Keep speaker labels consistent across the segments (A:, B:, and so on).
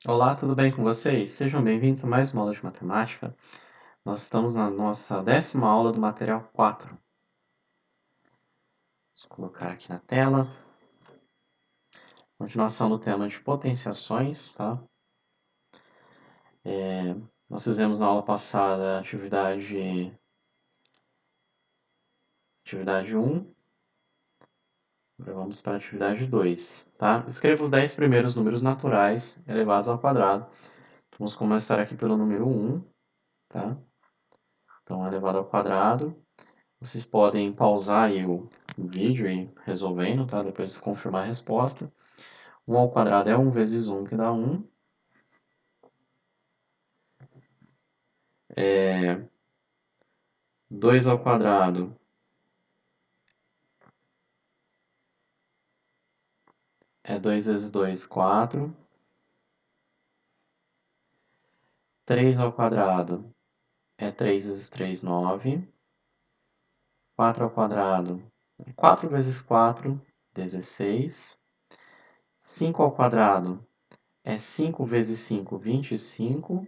A: Olá, tudo bem com vocês? Sejam bem-vindos a mais uma aula de matemática. Nós estamos na nossa 10ª aula do material 4. Vou colocar aqui na tela. Continuação do tema de potenciações, tá? Nós fizemos na aula passada a atividade 1. Agora vamos para a atividade 2, tá? Escreva os 10 primeiros números naturais elevados ao quadrado. Vamos começar aqui pelo número 1, tá? Então, elevado ao quadrado. Vocês podem pausar aí o vídeo e ir resolvendo, tá? Depois confirmar a resposta. 1 ao quadrado é 1 vezes 1, que dá 1. 2 ao quadrado é 2 vezes 2, 4. 3 ao quadrado é 3 vezes 3, 9. 4 ao quadrado é 4 vezes 4, 16. 5 ao quadrado é 5 vezes 5, 25.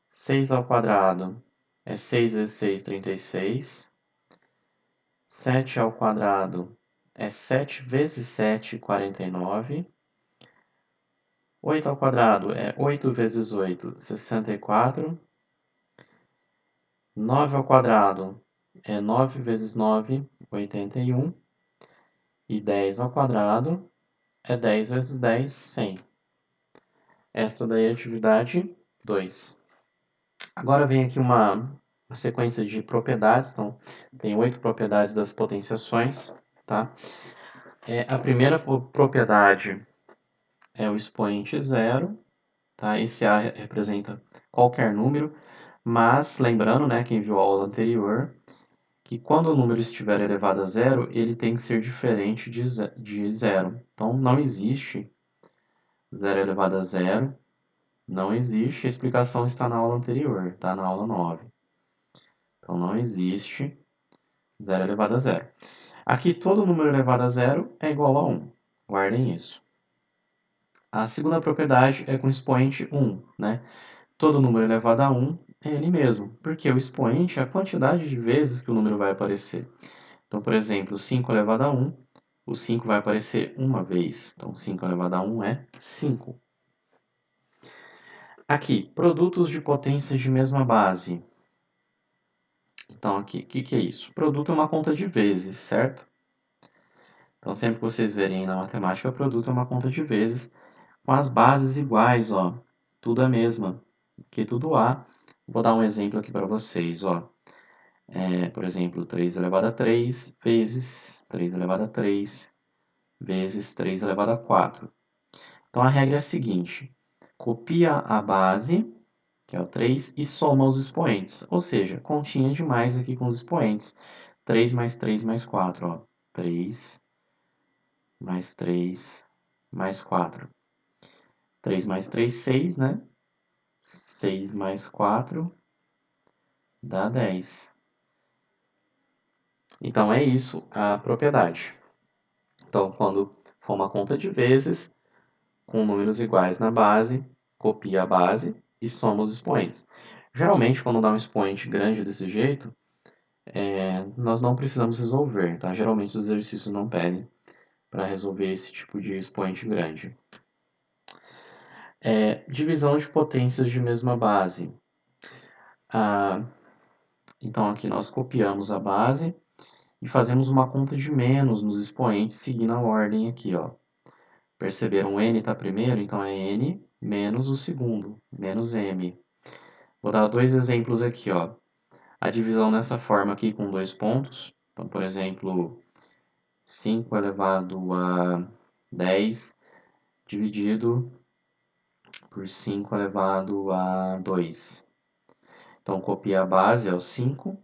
A: 6 ao quadrado é 6 vezes 6, 36. 7 ao quadrado é 7 vezes 7, 49. 8 ao quadrado é 8 vezes 8, 64. 9 ao quadrado é 9 vezes 9, 81. E 10 ao quadrado é 10 vezes 10, 100. Essa daí é a atividade 2. Agora vem aqui uma sequência de propriedades. Então, tem 8 propriedades das potenciações, tá? A primeira propriedade é o expoente zero, tá? Esse A representa qualquer número, mas lembrando, né, quem viu a aula anterior, que quando o número estiver elevado a zero, ele tem que ser diferente de zero. Então, não existe zero elevado a zero, não existe. A explicação está na aula anterior, tá? Na aula 9. Então, não existe zero elevado a zero. Aqui, todo número elevado a zero é igual a 1. Guardem isso. A segunda propriedade é com expoente 1, né? Todo número elevado a 1 é ele mesmo, porque o expoente é a quantidade de vezes que o número vai aparecer. Então, por exemplo, 5 elevado a 1, o 5 vai aparecer uma vez. Então, 5 elevado a 1 é 5. Aqui, produtos de potências de mesma base. Então, aqui, o que é isso? Produto é uma conta de vezes, certo? Então, sempre que vocês verem na matemática, produto é uma conta de vezes com as bases iguais, ó. Tudo a mesma, que tudo A. Vou dar um exemplo aqui para vocês, ó. Por exemplo, 3 elevado a 3 vezes 3 elevado a 3 vezes 3 elevado a 4. Então, a regra é a seguinte. Copia a base, que é o 3, e soma os expoentes. Ou seja, continha demais aqui com os expoentes. 3 mais 3 mais 4, ó. 3 mais 3 mais 4. 3 mais 3, 6, né? 6 mais 4 dá 10. Então, é isso a propriedade. Então, quando for uma conta de vezes, com números iguais na base, copia a base e soma os expoentes. Geralmente, quando dá um expoente grande desse jeito, nós não precisamos resolver, tá? Geralmente os exercícios não pedem para resolver esse tipo de expoente grande. Divisão de potências de mesma base. Então, aqui nós copiamos a base e fazemos uma conta de menos nos expoentes, seguindo a ordem aqui, ó. Perceberam? O n está primeiro, então é n menos o segundo, menos m. Vou dar dois exemplos aqui, ó. A divisão nessa forma aqui com 2 pontos. Então, por exemplo, 5 elevado a 10 dividido por 5 elevado a 2. Então, copio a base, é o 5.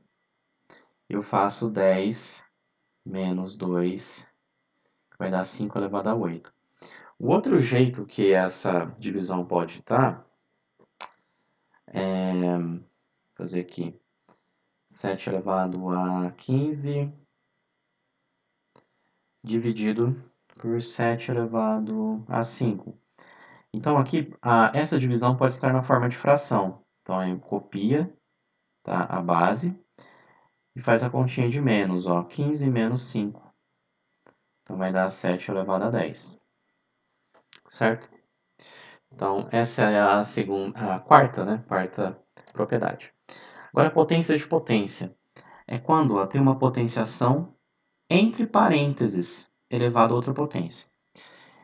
A: Eu faço 10 menos 2, que vai dar 5 elevado a 8. O outro jeito que essa divisão pode estar é fazer aqui 7 elevado a 15 dividido por 7 elevado a 5. Então, aqui, essa divisão pode estar na forma de fração. Então, aí copia, tá, a base e faz a continha de menos, ó, 15 menos 5. Então, vai dar 7 elevado a 10. Certo? Então, essa é a quarta, né? Quarta propriedade. Agora, potência de potência. É quando tem uma potenciação entre parênteses elevado a outra potência.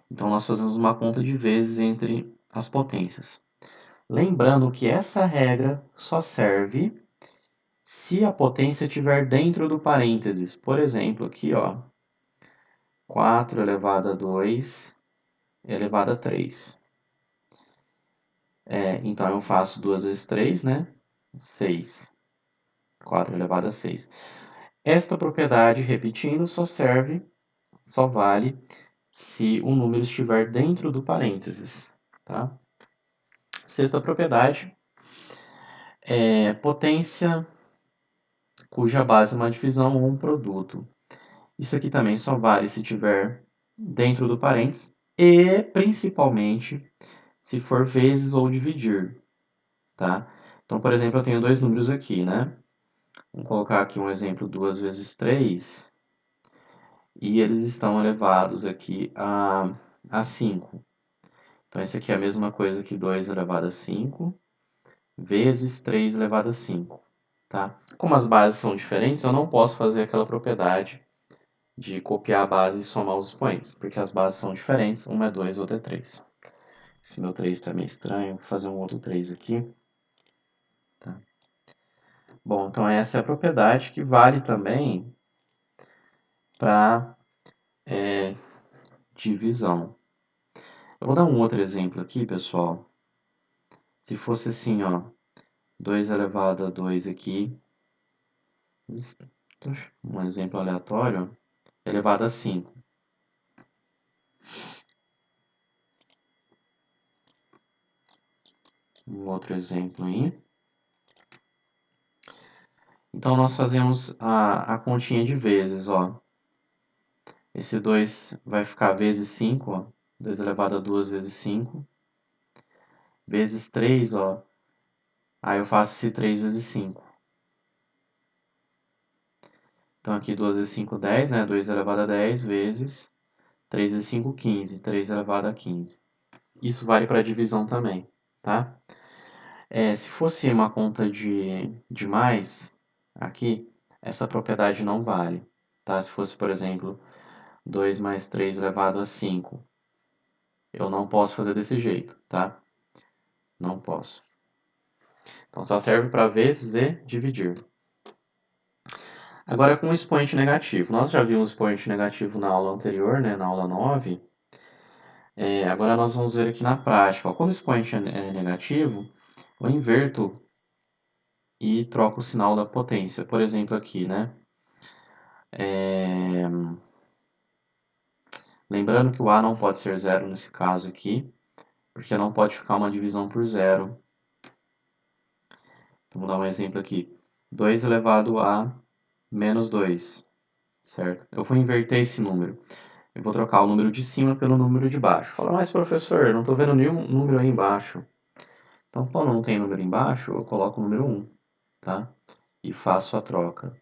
A: Então, nós fazemos uma conta de vezes entre as potências. Lembrando que essa regra só serve se a potência estiver dentro do parênteses. Por exemplo, aqui, ó, 4 elevado a 2 elevado a 3. Então, eu faço 2 vezes 3, né? 6. 4 elevado a 6. Esta propriedade, repetindo, só vale se o número estiver dentro do parênteses. Tá? Sexta propriedade é potência cuja base é uma divisão ou um produto. Isso aqui também só vale se estiver dentro do parênteses e, principalmente, se for vezes ou dividir. Tá? Então, por exemplo, eu tenho dois números aqui, né? Vamos colocar aqui um exemplo, 2 vezes 3, e eles estão elevados aqui a 5. Então, esse aqui é a mesma coisa que 2 elevado a 5, vezes 3 elevado a 5. Tá? Como as bases são diferentes, eu não posso fazer aquela propriedade de copiar a base e somar os expoentes, porque as bases são diferentes, uma é 2, outra é 3. Esse meu 3 está meio estranho, vou fazer um outro 3 aqui. Tá? Bom, então essa é a propriedade que vale também para divisão. Eu vou dar um outro exemplo aqui, pessoal. Se fosse assim, ó, 2 elevado a 2 aqui, um exemplo aleatório, elevado a 5. Um outro exemplo aí. Então, nós fazemos a continha de vezes, ó. Esse 2 vai ficar vezes 5, ó. 2 elevado a 2 vezes 5. Vezes 3, ó. Aí eu faço esse 3 vezes 5. Então, aqui 2 vezes 5, 10, né? 2 elevado a 10 vezes 3 vezes 5, 15. 3 elevado a 15. Isso vale para divisão também, tá? Se fosse uma conta de mais, aqui, essa propriedade não vale, tá? Se fosse, por exemplo, 2 mais 3 elevado a 5, eu não posso fazer desse jeito, tá? Não posso. Então, só serve para vezes e dividir. Agora, com o expoente negativo. Nós já vimos o expoente negativo na aula anterior, né? Na aula 9. Agora, nós vamos ver aqui na prática. Ó, como o expoente é negativo, eu inverto e troco o sinal da potência. Por exemplo, aqui, né? Lembrando que o A não pode ser zero nesse caso aqui, porque não pode ficar uma divisão por zero. Então, vou dar um exemplo aqui. 2 elevado a menos 2, certo? Eu vou inverter esse número. Eu vou trocar o número de cima pelo número de baixo. Fala, mas professor, eu não estou vendo nenhum número aí embaixo. Então, quando não tem número embaixo, eu coloco o número 1, tá? E faço a troca.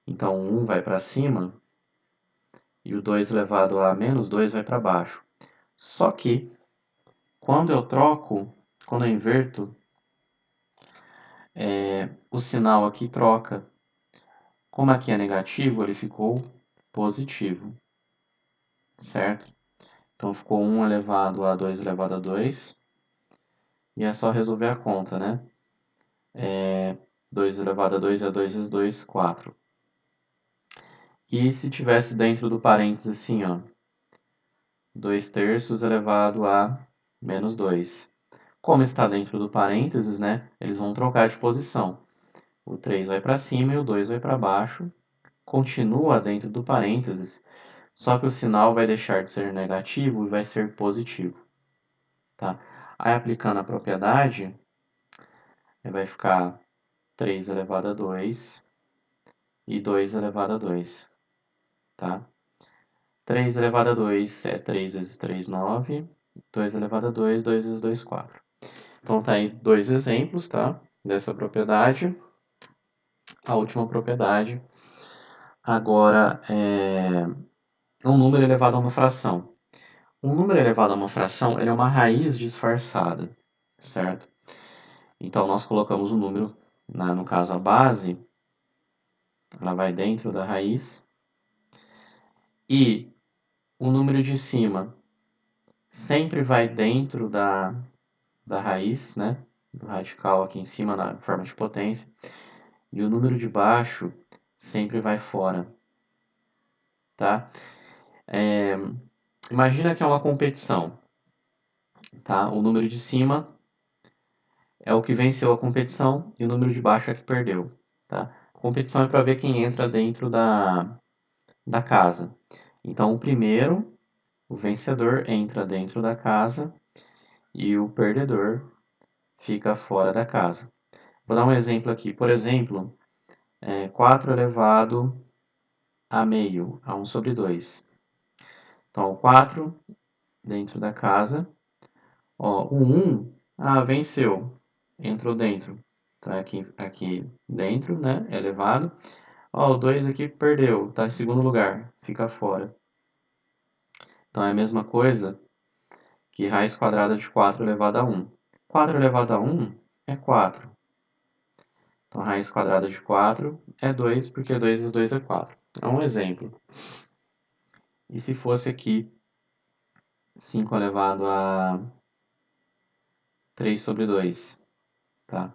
A: Então, o 1 vai para cima e o 2 elevado a menos 2 vai para baixo. Só que, quando eu troco, quando eu inverto, o sinal aqui troca. Como aqui é negativo, ele ficou positivo, certo? Então, ficou 1 elevado a 2 elevado a 2. E é só resolver a conta, né? 2 elevado a 2 é 2 vezes 2, 4. E se tivesse dentro do parênteses assim, ó, 2 terços elevado a menos 2. Como está dentro do parênteses, né? Eles vão trocar de posição. O 3 vai para cima e o 2 vai para baixo. Continua dentro do parênteses, só que o sinal vai deixar de ser negativo e vai ser positivo. Tá? Aí, aplicando a propriedade, vai ficar 3 elevado a 2 e 2 elevado a 2. Tá? 3 elevado a 2 é 3 vezes 3, 9. 2 elevado a 2, 2 vezes 2, 4. Então, tá aí dois exemplos, tá? Dessa propriedade. A última propriedade agora é um número elevado a uma fração. Um número elevado a uma fração ele é uma raiz disfarçada, certo? Então, nós colocamos o número, no caso a base, ela vai dentro da raiz, e o número de cima sempre vai dentro da raiz, né? Do radical aqui em cima na forma de potência, e o número de baixo sempre vai fora, tá? Imagina que é uma competição, tá? O número de cima é o que venceu a competição e o número de baixo é que perdeu, tá? A competição é para ver quem entra dentro da casa. Então, o primeiro, o vencedor, entra dentro da casa e o perdedor fica fora da casa. Vou dar um exemplo aqui. Por exemplo, 4 elevado a meio, a 1 sobre 2. Então, o 4 dentro da casa. Ó, o 1, venceu, entrou dentro. Tá aqui dentro, né? É elevado. Ó, o 2 aqui perdeu, tá em segundo lugar, fica fora. Então é a mesma coisa que raiz quadrada de 4 elevado a 1. 4 elevado a 1 é 4. Então a raiz quadrada de 4 é 2, porque 2 vezes 2 é 4. É um exemplo. E se fosse aqui 5 elevado a 3 sobre 2, tá?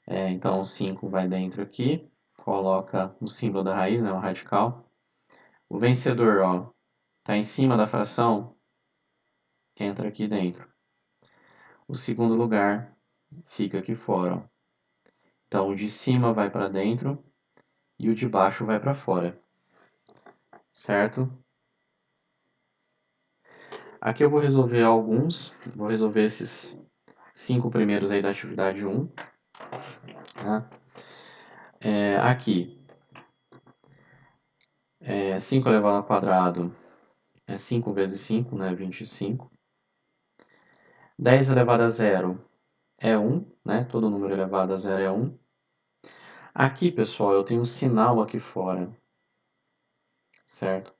A: Então, o 5 vai dentro aqui, coloca o símbolo da raiz, né, o radical. O vencedor, ó, tá em cima da fração, entra aqui dentro. O segundo lugar fica aqui fora, ó. Então, o de cima vai para dentro e o de baixo vai para fora, certo? Aqui eu vou resolver alguns, vou resolver esses 5 primeiros aí da atividade 1. Tá? Aqui, 5 elevado ao quadrado é 5 vezes 5, né? 25. 10 elevado a zero é 1, né? Todo número elevado a zero é 1. Aqui, pessoal, eu tenho um sinal aqui fora, certo?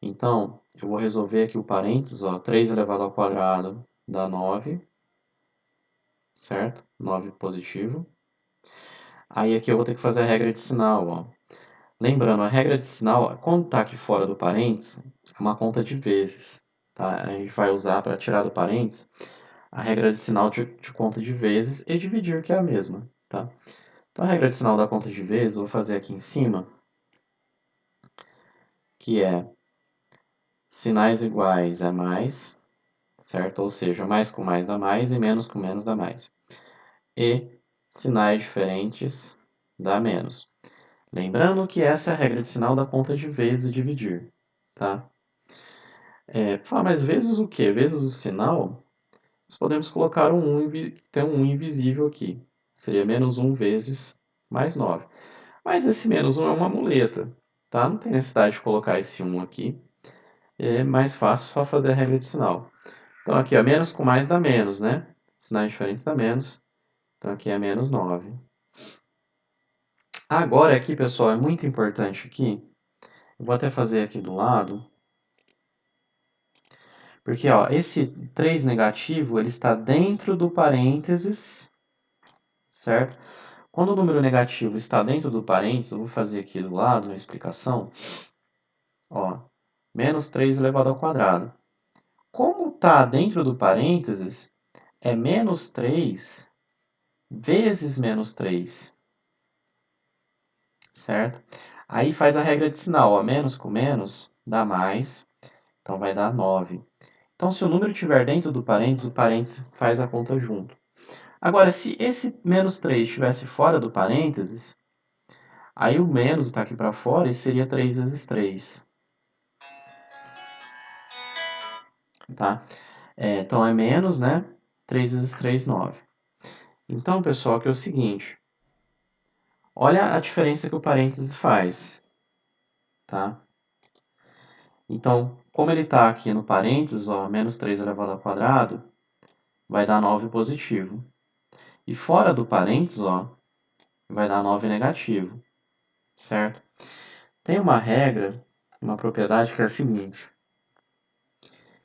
A: Então, eu vou resolver aqui o parênteses, ó, 3 elevado ao quadrado dá 9, certo? 9 positivo. Aí aqui eu vou ter que fazer a regra de sinal, ó. Lembrando, a regra de sinal, quando está aqui fora do parênteses, é uma conta de vezes, tá? A gente vai usar para tirar do parênteses a regra de sinal de conta de vezes e dividir, que é a mesma, tá? Então, a regra de sinal da conta de vezes, eu vou fazer aqui em cima, que é sinais iguais é mais, certo? Ou seja, mais com mais dá mais e menos com menos dá mais. E sinais diferentes dá menos. Lembrando que essa é a regra de sinal da conta de vezes e dividir, tá? Mas vezes o quê? Vezes o sinal, nós podemos colocar ter um 1 invisível aqui. Seria menos 1 vezes mais 9. Mas esse menos 1 é uma muleta, tá? Não tem necessidade de colocar esse 1 aqui. É mais fácil só fazer a regra de sinal. Então aqui, ó, menos com mais dá menos, né? Sinais diferentes dá menos. Então aqui é menos 9. Agora aqui, pessoal, é muito importante aqui. Eu vou até fazer aqui do lado. Porque ó, esse 3 negativo ele está dentro do parênteses, certo? Quando o número negativo está dentro do parênteses, eu vou fazer aqui do lado uma explicação. Ó, menos 3 elevado ao quadrado. Como está dentro do parênteses, é menos 3 vezes menos 3, certo? Aí faz a regra de sinal, ó, menos com menos dá mais, então vai dar 9. Então, se o número estiver dentro do parênteses, o parênteses faz a conta junto. Agora, se esse menos 3 estivesse fora do parênteses, aí o menos está aqui para fora e seria 3 vezes 3. Tá? Então, é menos, né? 3 vezes 3, 9. Então, pessoal, aqui é o seguinte. Olha a diferença que o parênteses faz. Tá? Então, como ele está aqui no parênteses, ó, menos 3 elevado ao quadrado, vai dar 9 positivo. E fora do parênteses, ó, vai dar 9 negativo, certo? Tem uma regra, uma propriedade que é a seguinte,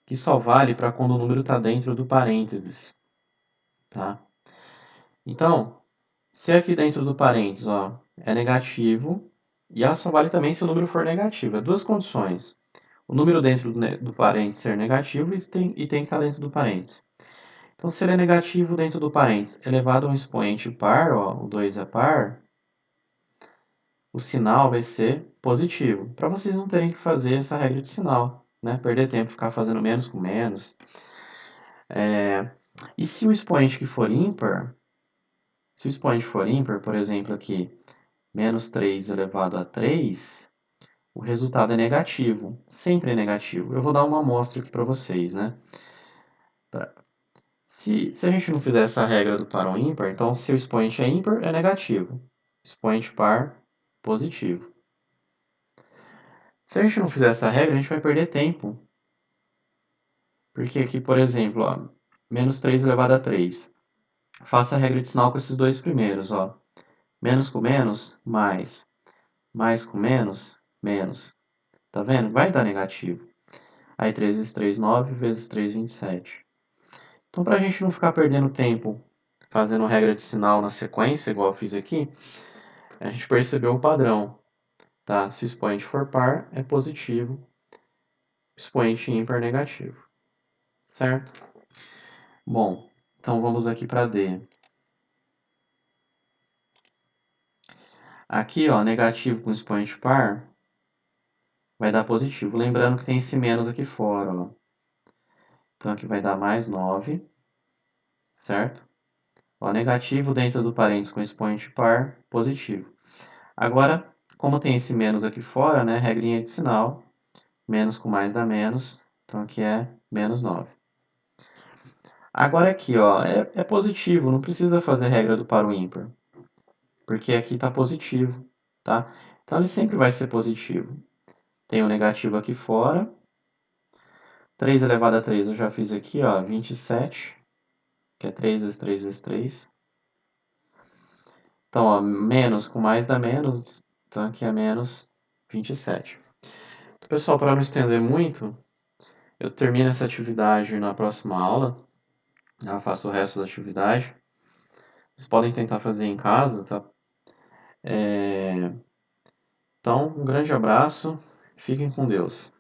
A: que só vale para quando o número está dentro do parênteses, tá? Então, se aqui dentro do parênteses, ó, é negativo, e ela só vale também se o número for negativo. É duas condições. O número dentro do parênteses ser negativo e tem que estar dentro do parênteses. Então, se ele é negativo dentro do parênteses elevado a um expoente par, ó, o 2 é par, o sinal vai ser positivo, para vocês não terem que fazer essa regra de sinal, né? Perder tempo, ficar fazendo menos com menos. E se o expoente que for ímpar, se o expoente for ímpar, por exemplo, aqui, menos 3 elevado a 3, o resultado é negativo, sempre é negativo. Eu vou dar uma amostra aqui para vocês, né? Se a gente não fizer essa regra do par ou ímpar, então se o expoente é ímpar, é negativo. Expoente par, positivo. Se a gente não fizer essa regra, a gente vai perder tempo. Porque aqui, por exemplo, ó, menos 3 elevado a 3. Faça a regra de sinal com esses dois primeiros. Ó. Menos com menos, mais. Mais com menos, menos. Tá vendo? Vai dar negativo. Aí 3 vezes 3, 9, vezes 3, 27. Então, para a gente não ficar perdendo tempo fazendo regra de sinal na sequência, igual eu fiz aqui, a gente percebeu o padrão. Tá? Se o expoente for par, é positivo. Expoente ímpar, negativo. Certo? Bom, então vamos aqui para D. Aqui, ó, negativo com expoente par vai dar positivo. Lembrando que tem esse menos aqui fora, ó. Então aqui vai dar mais 9, certo? Ó, negativo dentro do parênteses com expoente par, positivo. Agora, como tem esse menos aqui fora, né, regrinha de sinal, menos com mais dá menos, então aqui é menos 9. Agora aqui, ó, é positivo, não precisa fazer regra do par ou ímpar, porque aqui está positivo, tá? Então ele sempre vai ser positivo. Tem o negativo aqui fora, 3 elevado a 3 eu já fiz aqui, ó, 27, que é 3 vezes 3 vezes 3. Então, ó, menos com mais dá menos, então aqui é menos 27. Pessoal, para não estender muito, eu termino essa atividade na próxima aula, eu faço o resto da atividade. Vocês podem tentar fazer em casa, tá? Então, um grande abraço, fiquem com Deus.